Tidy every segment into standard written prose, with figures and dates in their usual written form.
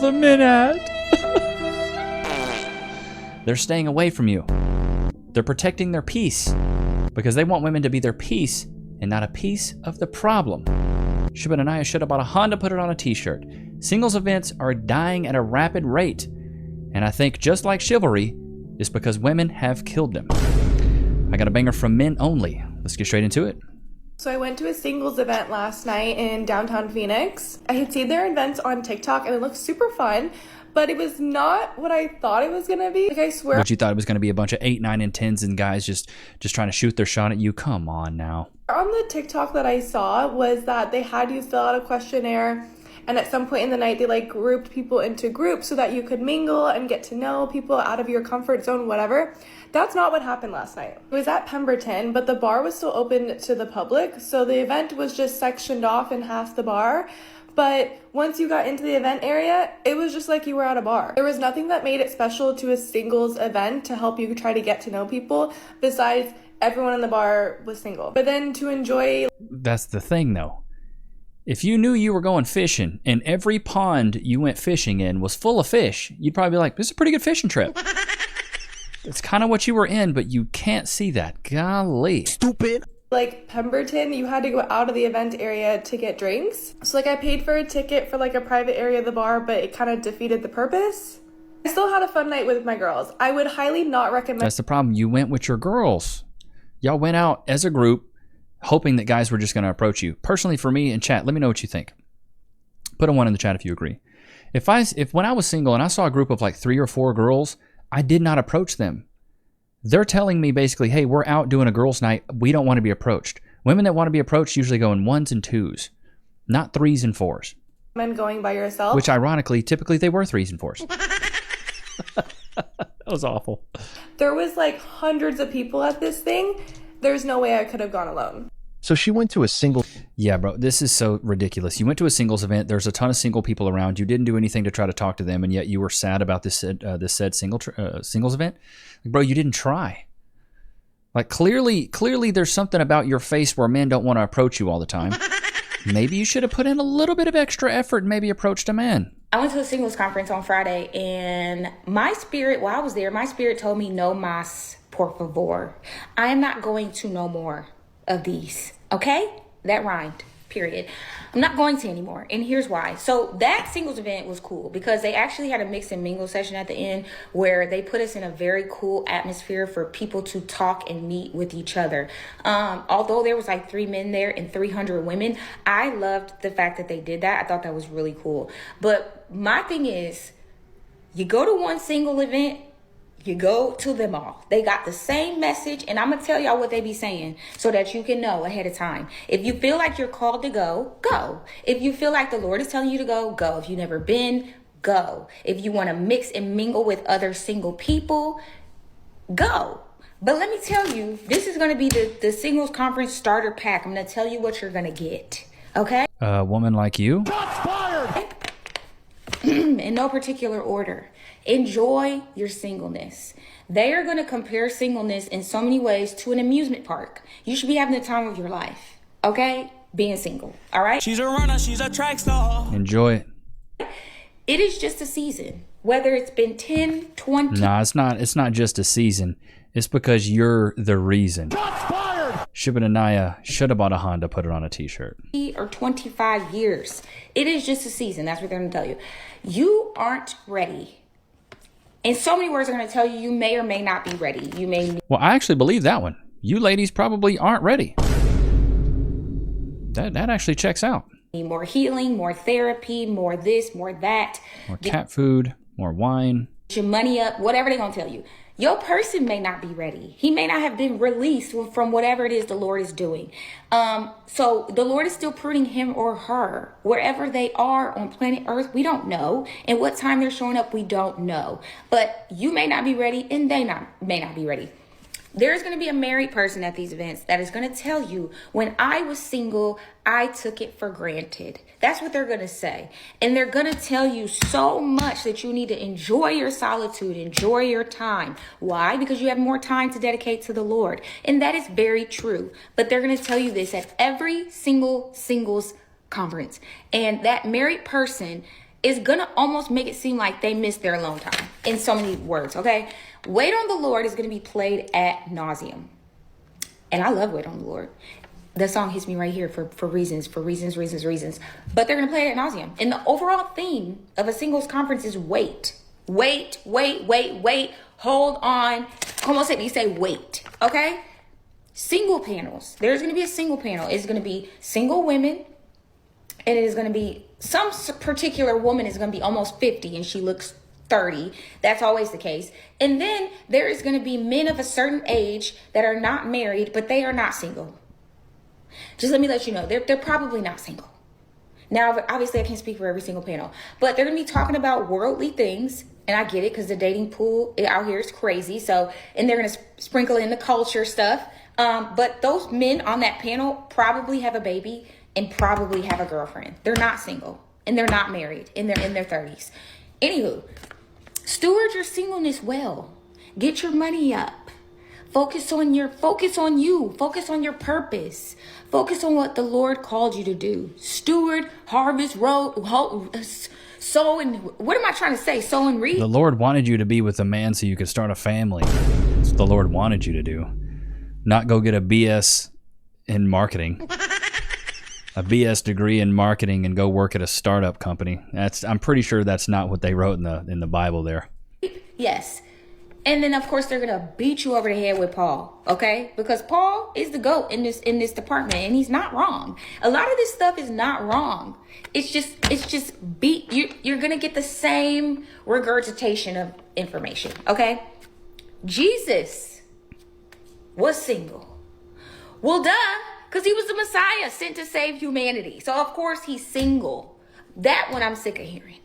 the men at? They're staying away from you. They're protecting their peace because they want women to be their piece and not a piece of the problem. Shubha and Anaya should have bought a Honda, put it on a t-shirt. Singles events are dying at a rapid rate. And I think just like chivalry, it's because women have killed them. I got a banger from men only. Let's get straight into it. So I went to a singles event last night in downtown Phoenix. I had seen their events on TikTok and it looked super fun, but it was not what I thought it was going to be. Like, I swear. But you thought it was going to be a bunch of 8, 9, and 10s and guys just trying to shoot their shot at you? Come on now. On the TikTok that I saw was that they had you fill out a questionnaire, and at some point in the night they like grouped people into groups so that you could mingle and get to know people out of your comfort zone, whatever. That's not what happened last night. It was at Pemberton, but the bar was still open to the public, so the event was just sectioned off in half the bar. But once you got into the event area, it was just like you were at a bar. There was nothing that made it special to a singles event to help you try to get to know people besides everyone in the bar was single. But then to enjoy... That's the thing though. If you knew you were going fishing and every pond you went fishing in was full of fish, you'd probably be like, this is a pretty good fishing trip. It's kind of what you were in, but you can't see that. Golly. Stupid. Like Pemberton, you had to go out of the event area to get drinks. So like I paid for a ticket for like a private area of the bar, but it kind of defeated the purpose. I still had a fun night with my girls. I would highly not recommend... That's the problem. You went with your girls. Y'all went out as a group hoping that guys were just going to approach you. Personally, for me, in chat, let me know what you think. Put a 1 in the chat if you agree. If when I was single and I saw a group of like 3 or 4 girls, I did not approach them. They're telling me basically, hey, we're out doing a girls' night. We don't want to be approached. Women that want to be approached usually go in 1s and 2s, not 3s and 4s. And going by yourself. Which ironically, typically they were 3s and 4s. That was awful. There was like hundreds of people at this thing. There's no way I could have gone alone. So she went to a single... Yeah, bro, this is so ridiculous. You went to a singles event. There's a ton of single people around. You didn't do anything to try to talk to them, and yet you were sad about this said singles event. Like, bro, you didn't try. Like, clearly, there's something about your face where men don't want to approach you all the time. Maybe you should have put in a little bit of extra effort and maybe approached a man. I went to a singles conference on Friday, and my spirit, while I was there, my spirit told me, no mas, por favor. I am not going to no more of these, okay? That rhymed, period. I'm not going to anymore, and here's why. So that singles event was cool because they actually had a mix and mingle session at the end where they put us in a very cool atmosphere for people to talk and meet with each other. Although there was like 3 men there and 300 women, I loved the fact that they did that. I thought that was really cool. But my thing is, you go to one single event, you go to them all. They got the same message, and I'm going to tell y'all what they be saying so that you can know ahead of time. If you feel like you're called to go, go. If you feel like the Lord is telling you to go, go. If you've never been, go. If you want to mix and mingle with other single people, go. But let me tell you, this is going to be the singles conference starter pack. I'm going to tell you what you're going to get, okay? A woman like you? Shots fired! In no particular order. Enjoy your singleness. They are going to compare singleness in so many ways to an amusement park. You should be having the time of your life, okay? Being single, all right? She's a runner, she's a track star. Enjoy it. It is just a season. Whether it's been 10, 20... Nah, it's not just a season. It's because you're the reason. Shots fired! Shubha and Anaya should have bought a Honda, put it on a t-shirt. ...or 25 years. It is just a season. That's what they're going to tell you. You aren't ready. In so many words, they're going to tell you you may or may not be ready. You may... Well, I actually believe that one. You ladies probably aren't ready. That actually checks out. Need more healing, more therapy, more this, more that. More cat food, more wine. Get your money up, whatever they're going to tell you. Your person may not be ready. He may not have been released from whatever it is the Lord is doing. So the Lord is still pruning him or her. Wherever they are on planet Earth, we don't know. And what time they're showing up, we don't know. But you may not be ready and they may not be ready. There's going to be a married person at these events that is going to tell you, when I was single, I took it for granted. That's what they're going to say. And they're going to tell you so much that you need to enjoy your solitude, enjoy your time. Why? Because you have more time to dedicate to the Lord. And that is very true. But they're going to tell you this at every single singles conference. And that married person is gonna almost make it seem like they missed their alone time in so many words, okay? Wait on the Lord is gonna be played at nauseum. And I love Wait on the Lord. The song hits me right here for reasons. But they're gonna play it at nauseum. And the overall theme of a singles conference is wait. Wait. Hold on. Como se dice wait, okay? Single panels. There's gonna be a single panel. It's gonna be single women. And it is going to be, some particular woman is going to be almost 50 and she looks 30. That's always the case. And then there is going to be men of a certain age that are not married, but they are not single. Just let me let you know, they're probably not single. Now, obviously, I can't speak for every single panel, but they're going to be talking about worldly things. And I get it because the dating pool out here is crazy. So, and they're going to sprinkle in the culture stuff. But those men on that panel probably have a baby and probably have a girlfriend. They're not single and they're not married and they're in their 30s. Anywho, steward your singleness well. Get your money up. Focus on you. Focus on your purpose. Focus on what the Lord called you to do. Steward, harvest, sow, and what am I trying to say? Sow and reap. The Lord wanted you to be with a man so you could start a family. That's what the Lord wanted you to do. Not go get a BS in marketing. A BS degree in marketing and go work at a startup company. I'm pretty sure that's not what they wrote in the Bible there. Yes. And then of course they're gonna beat you over the head with Paul, okay? Because Paul is the GOAT in this department, and he's not wrong. A lot of this stuff is not wrong. It's just you're gonna get the same regurgitation of information, okay? Jesus was single. Well, duh. Because he was the Messiah sent to save humanity. So, of course, he's single. That one I'm sick of hearing.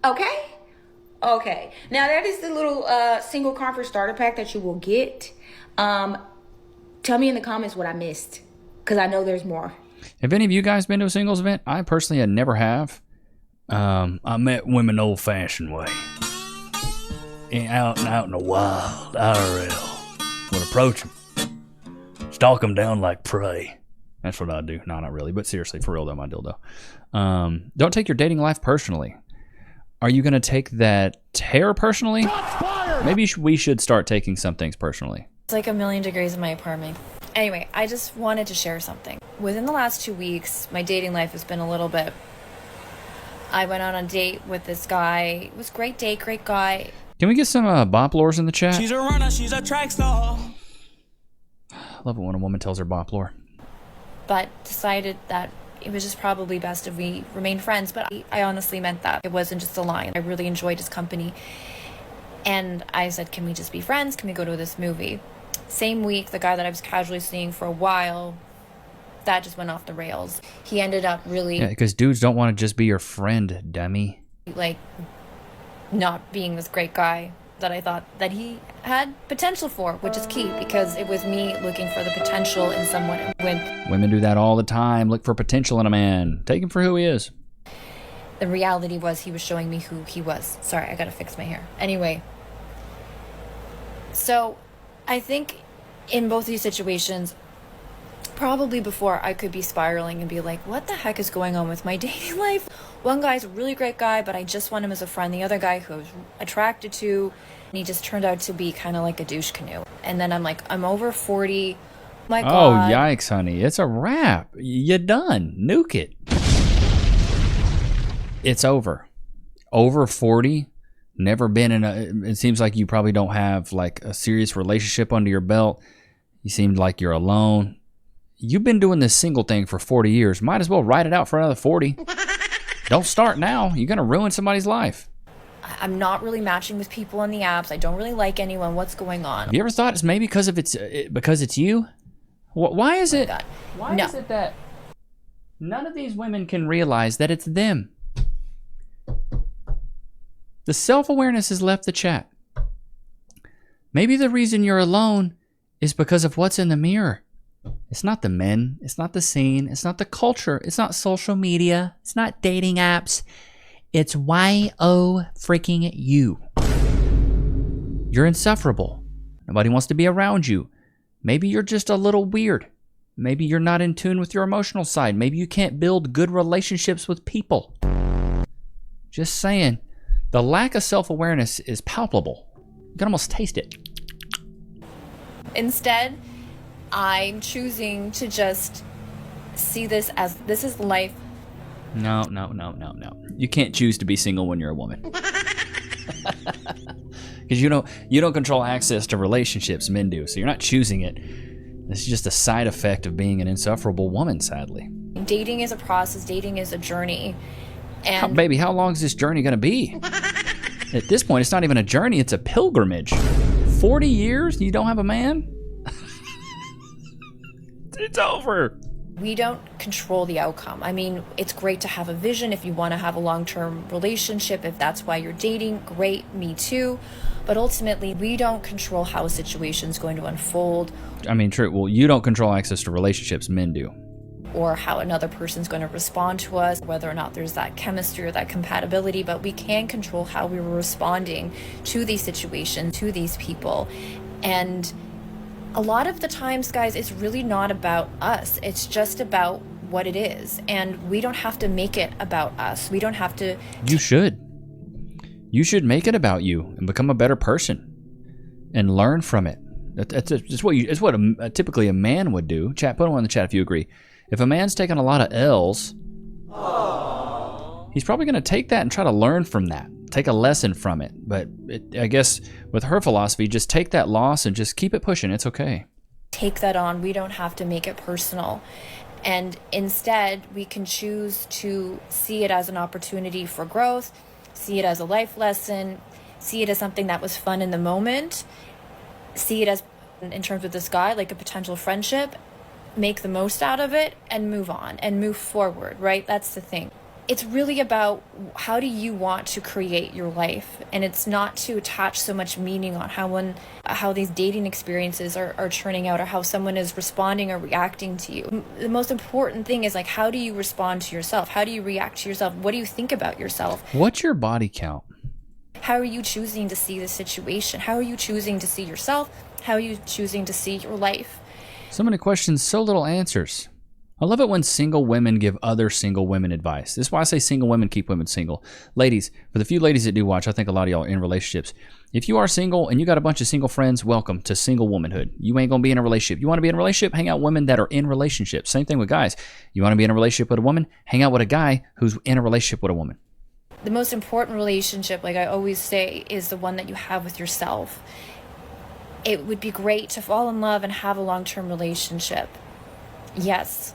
Okay? Okay. Now, that is the little single conference starter pack that you will get. Tell me in the comments what I missed. Because I know there's more. Have any of you guys been to a singles event? I personally never have. I met women the old-fashioned way. Out in the wild, IRL. Would approach them. Stalk them down like prey. That's what I do. No, not really. But seriously, for real though, my dildo. Don't take your dating life personally. Are you going to take that hair personally? Maybe we should start taking some things personally. It's like a million degrees in my apartment. Anyway, I just wanted to share something. Within the last 2 weeks, my dating life has been a little bit... I went on a date with this guy. It was a great date, great guy. Can we get some bop lores in the chat? She's a runner, she's a track star. I love it when a woman tells her bop lore. But decided that it was just probably best if we remained friends. But I honestly meant that. It wasn't just a line. I really enjoyed his company. And I said, can we just be friends? Can we go to this movie? Same week, the guy that I was casually seeing for a while, that just went off the rails. He ended up really... Yeah, because dudes don't want to just be your friend, dummy. Like, not being this great guy that I thought that he had potential for, which is key, because it was me looking for the potential in someone. When women do that all the time, look for potential in a man. Take him for who he is. The reality was he was showing me who he was. Sorry, I gotta fix my hair. Anyway, so I think in both these situations, probably before I could be spiraling and be like, what the heck is going on with my dating life? One guy's a really great guy, but I just want him as a friend. The other guy who I was attracted to, and he just turned out to be kind of like a douche canoe. And then I'm like, I'm over 40. My God. Oh, yikes, honey. It's a wrap. You're done. Nuke it. It's over. Over 40. Never been in a... It seems like you probably don't have like a serious relationship under your belt. You seem like you're alone. You've been doing this single thing for 40 years. Might as well ride it out for another 40. Don't start now. You're going to ruin somebody's life. I'm not really matching with people on the apps. I don't really like anyone. What's going on? Have you ever thought it's maybe because it's you? Why is it? Why No. is it that none of these women can realize that it's them? The self-awareness has left the chat. Maybe the reason you're alone is because of what's in the mirror. It's not the men. It's not the scene. It's not the culture. It's not social media. It's not dating apps. It's Y-O freaking you. You're insufferable. Nobody wants to be around you. Maybe you're just a little weird. Maybe you're not in tune with your emotional side. Maybe you can't build good relationships with people. Just saying. The lack of self-awareness is palpable. You can almost taste it. Instead, I'm choosing to just see this as this is life. No. You can't choose to be single when you're a woman. Because you don't control access to relationships, men do. So you're not choosing it. It's just a side effect of being an insufferable woman, sadly. Dating is a process. Dating is a journey. And Baby, how long is this journey going to be? At this point, it's not even a journey. It's a pilgrimage. 40 years and you don't have a man? It's over. we don't control the outcome. I mean, it's great to have a vision if you want to have a long-term relationship. If that's why you're dating, great, me too. But ultimately, we don't control how a situation's going to unfold. I mean, true. Well, you don't control access to relationships. Men do. Or how another person's going to respond to us, whether or not there's that chemistry or that compatibility. But we can control how we were responding to these situations, to these people. And a lot of the times, guys, it's really not about us. It's just about what it is. And we don't have to make it about us. We don't have to... You should. You should make it about you and become a better person and learn from it. It's what typically a man would do. Chat, put them in the chat if you agree. If a man's taking a lot of L's, he's probably going to take that and try to learn from that. Take a lesson from it. But I guess with her philosophy, just take that loss and just keep it pushing. It's okay. Take that on. We don't have to make it personal. And instead, we can choose to see it as an opportunity for growth, see it as a life lesson, see it as something that was fun in the moment, see it as, in terms of this guy, like a potential friendship, make the most out of it and move on and move forward, right? That's the thing. It's really about how do you want to create your life, and it's not to attach so much meaning on how these dating experiences are turning out or how someone is responding or reacting to you. The most important thing is, like, how do you respond to yourself? How do you react to yourself? What do you think about yourself? What's your body count? How are you choosing to see the situation? How are you choosing to see yourself? How are you choosing to see your life? So many questions, so little answers. I love it when single women give other single women advice. This is why I say single women keep women single. Ladies, for the few ladies that do watch, I think a lot of y'all are in relationships. If you are single and you got a bunch of single friends, welcome to single womanhood. You ain't going to be in a relationship. You want to be in a relationship? Hang out with women that are in relationships. Same thing with guys. You want to be in a relationship with a woman? Hang out with a guy who's in a relationship with a woman. The most important relationship, like I always say, is the one that you have with yourself. It would be great to fall in love and have a long-term relationship. Yes.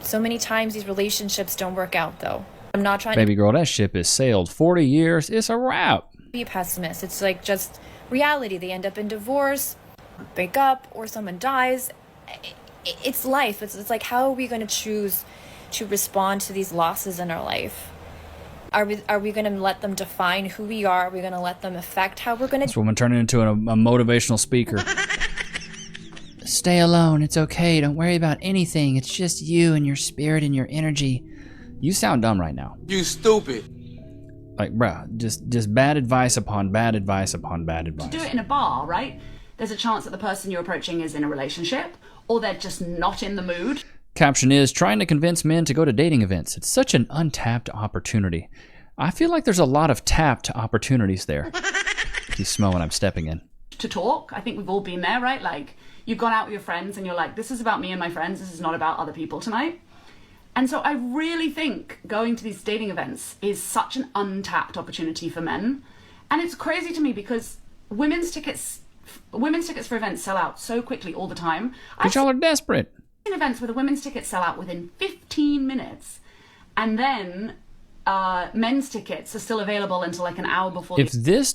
So many times these relationships don't work out, though. I'm not trying Baby girl, that ship has sailed 40 years. It's a wrap. be a pessimist. It's like just reality. They end up in divorce, break up, or someone dies. It's life. It's like, how are we going to choose to respond to these losses in our life? Are we going to let them define who we are? Are we going to let them affect how we're going to... This woman turning into a motivational speaker. Stay alone. It's okay. Don't worry about anything. It's just you and your spirit and your energy. You sound dumb right now. You stupid. Like, bruh, just bad advice upon bad advice upon bad advice. To do it in a bar, right? There's a chance that the person you're approaching is in a relationship, or they're just not in the mood. Caption is, trying to convince men to go to dating events. It's such an untapped opportunity. I feel like there's a lot of tapped opportunities there. You smell when I'm stepping in. To talk, I think we've all been there, right? Like, you've gone out with your friends and you're like, this is about me and my friends, this is not about other people tonight. And so I really think going to these dating events is such an untapped opportunity for men. And it's crazy to me because women's tickets for events sell out so quickly all the time. Because y'all are desperate. I've seen events where the women's tickets sell out within 15 minutes. And then men's tickets are still available until like an hour before. If this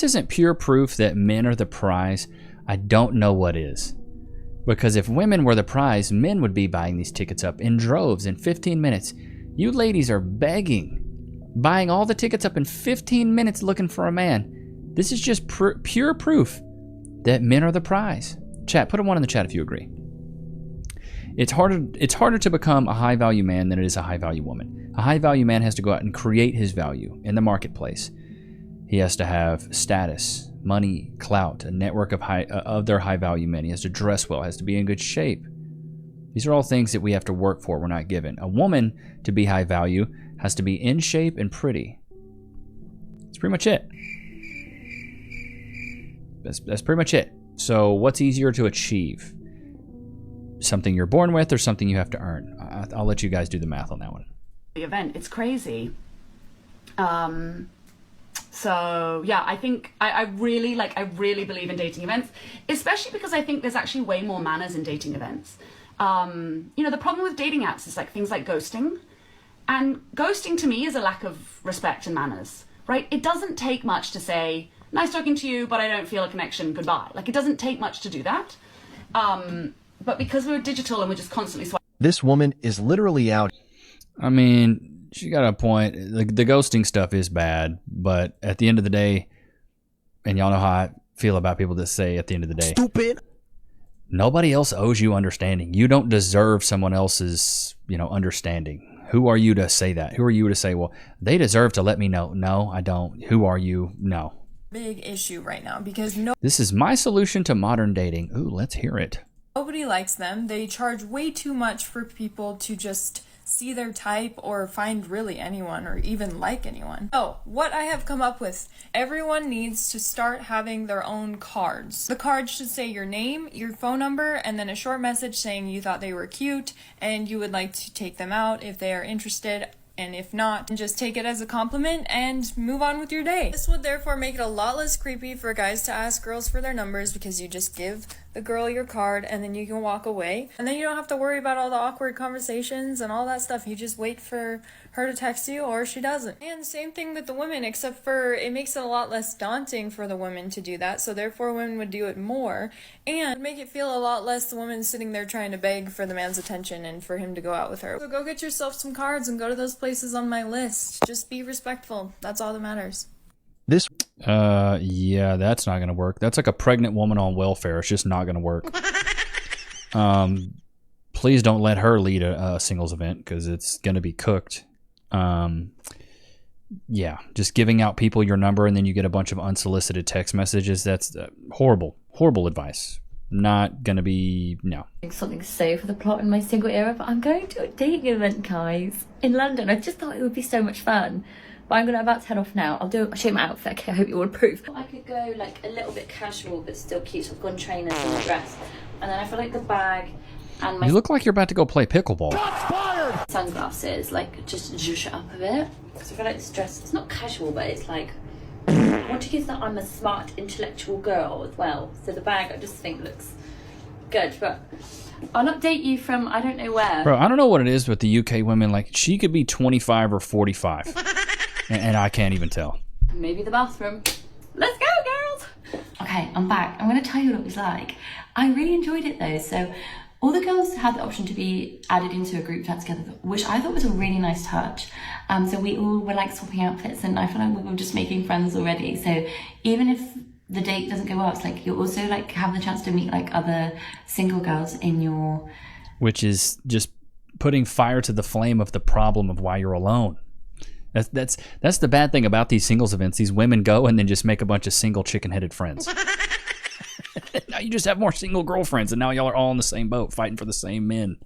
isn't pure proof that men are the prize, I don't know what is. Because if women were the prize, men would be buying these tickets up in droves in 15 minutes. You ladies are begging, buying all the tickets up in 15 minutes looking for a man. This is just pure proof that men are the prize. Chat, put a 1 in the chat if you agree. It's harder to become a high-value man than it is a high-value woman. A high-value man has to go out and create his value in the marketplace. He has to have status, money, clout, a network of other high-value men. He has to dress well, has to be in good shape. These are all things that we have to work for, we're not given. A woman, to be high value, has to be in shape and pretty. That's pretty much it. That's pretty much it. So what's easier to achieve? Something you're born with or something you have to earn? I'll let you guys do the math on that one. The event, it's crazy. So yeah, I think I really believe in dating events, especially because I think there's actually way more manners in dating events. The problem with dating apps is like things like ghosting, and ghosting to me is a lack of respect and manners, right? It doesn't take much to say, nice talking to you, but I don't feel a connection, goodbye. Like, it doesn't take much to do that. But because we're digital and we're just constantly swiping. This woman is literally out. I mean, she got a point. The ghosting stuff is bad, but at the end of the day, and y'all know how I feel about people that say at the end of the day, Stupid. nobody else owes you understanding. You don't deserve someone else's, understanding. Who are you to say that? Who are you to say, well, they deserve to let me know? No, I don't. Who are you? No. Big issue right now because This is my solution to modern dating. Ooh, let's hear it. nobody likes them. They charge way too much for people to just see their type or find really anyone or even like anyone. Oh, what I have come up with. Everyone needs to start having their own cards. The card should say your name, your phone number, and then a short message saying you thought they were cute and you would like to take them out if they are interested. And if not, just take it as a compliment and move on with your day. This would therefore make it a lot less creepy for guys to ask girls for their numbers because you just give the girl your card and then you can walk away. And then you don't have to worry about all the awkward conversations and all that stuff. You just wait for her to text you or she doesn't. And same thing with the women, except for it makes it a lot less daunting for the women to do that. So therefore women would do it more and make it feel a lot less the woman sitting there trying to beg for the man's attention and for him to go out with her. So go get yourself some cards and go to those places on my list. Just be respectful. That's all that matters. This Yeah, that's not gonna work. That's like a pregnant woman on welfare. It's just not gonna work. Please don't let her lead a singles event because it's gonna be cooked. Yeah, just giving out people your number and then you get a bunch of unsolicited text messages. That's horrible advice. Not gonna be, no. Something to say for the plot in my single era, but I'm going to a dating event, guys, in London. I just thought it would be so much fun. But I'm about to head off now. I'll show you my outfit. Okay, I hope you all approve. I could go like a little bit casual, but still cute. So I've gone trainers and a dress. And then I feel like the bag and my You look like you're about to go play pickleball. sunglasses, like just zhuzh it up a bit. Because I feel like this dress, it's not casual, but it's like, I want to give that I'm a smart, intellectual girl as well. So the bag I just think looks good. But I'll update you from I don't know where. Bro, I don't know what it is with the UK women. Like, she could be 25 or 45. and I can't even tell. Maybe the bathroom. Let's go, girls! Okay, I'm back. I'm going to tell you what it was like. I really enjoyed it though. So all the girls had the option to be added into a group chat together, which I thought was a really nice touch. So we all were like swapping outfits and I feel like we were just making friends already. So even if the date doesn't go well, it's like you also like have the chance to meet like other single girls in your... Which is just putting fire to the flame of the problem of why you're alone. That's the bad thing about these singles events. These women go and then just make a bunch of single chicken-headed friends. Now you just have more single girlfriends, and now y'all are all in the same boat, fighting for the same men.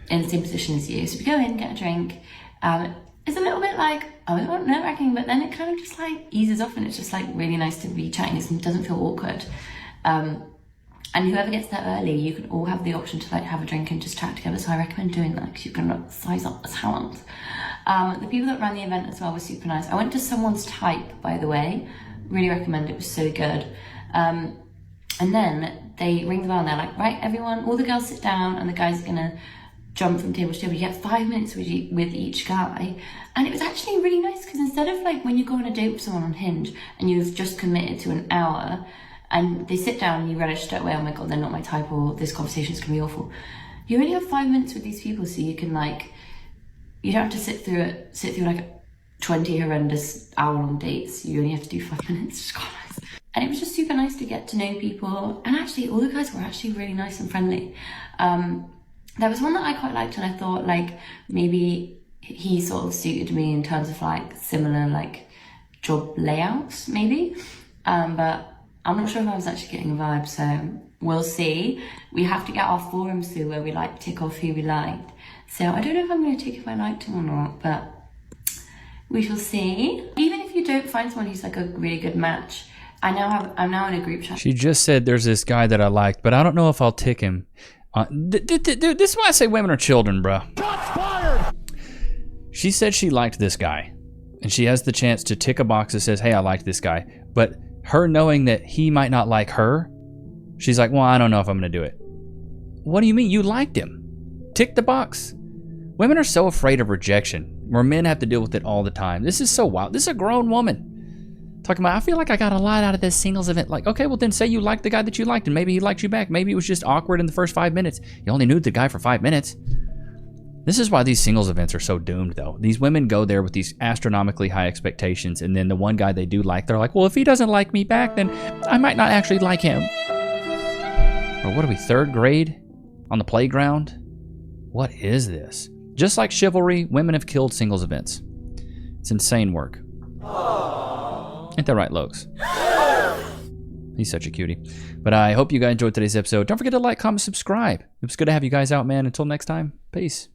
In the same position as you. So we go in, get a drink. It's a little bit like, oh, it's not nerve-wracking, but then it kind of just like eases off, and it's just like really nice to be chatting. It doesn't feel awkward. And whoever gets there early, you can all have the option to like have a drink and just chat together. So I recommend doing that because you can size up the talent. The people that ran the event as well were super nice. I went to someone's type, by the way. Really recommend it. It was so good. And then they ring the bell and they're like, right, everyone, all the girls sit down and the guys are gonna jump from table to table. You get 5 minutes with each guy. And it was actually really nice because instead of like when you go on a date with someone on Hinge and you've just committed to an hour and they sit down and you relish straight away, oh my God, they're not my type, or this conversation's gonna be awful. You only have 5 minutes with these people so you can like, you don't have to sit through like 20 horrendous hour-long dates. You only have to do 5 minutes. It's quite nice. And it was just super nice to get to know people. And actually, all the guys were actually really nice and friendly. There was one that I quite liked, and I thought like maybe he sort of suited me in terms of like similar like job layouts, maybe. But I'm not sure if I was actually getting a vibe, so we'll see. We have to get our forums through where we like tick off who we liked. So I don't know if I'm going to tick if I liked him or not, but We shall see. Even if you don't find someone who's like a really good match, I'm now in a group chat. She just said there's this guy that I liked, but I don't know if I'll tick him. Dude, this is why I say women are children, bro. Shots fired! She said she liked this guy, and she has the chance to tick a box that says, hey, I liked this guy. But her knowing that he might not like her, she's like, well, I don't know if I'm going to do it. What do you mean? You liked him. Tick the box. Women are so afraid of rejection, where men have to deal with it all the time. This is so wild. This is a grown woman talking about, I feel like I got a lot out of this singles event. Like, okay, well then say you liked the guy that you liked, and maybe he liked you back. Maybe it was just awkward in the first 5 minutes. You only knew the guy for 5 minutes. This is why these singles events are so doomed, though. These women go there with these astronomically high expectations, and then the one guy they do like, they're like, well, if he doesn't like me back, then I might not actually like him. Or what are we, 3rd grade? On the playground? What is this? Just like chivalry, women have killed singles events. It's insane work. Ain't that right, Lokes? He's such a cutie. But I hope you guys enjoyed today's episode. Don't forget to like, comment, subscribe. It was good to have you guys out, man. Until next time, peace.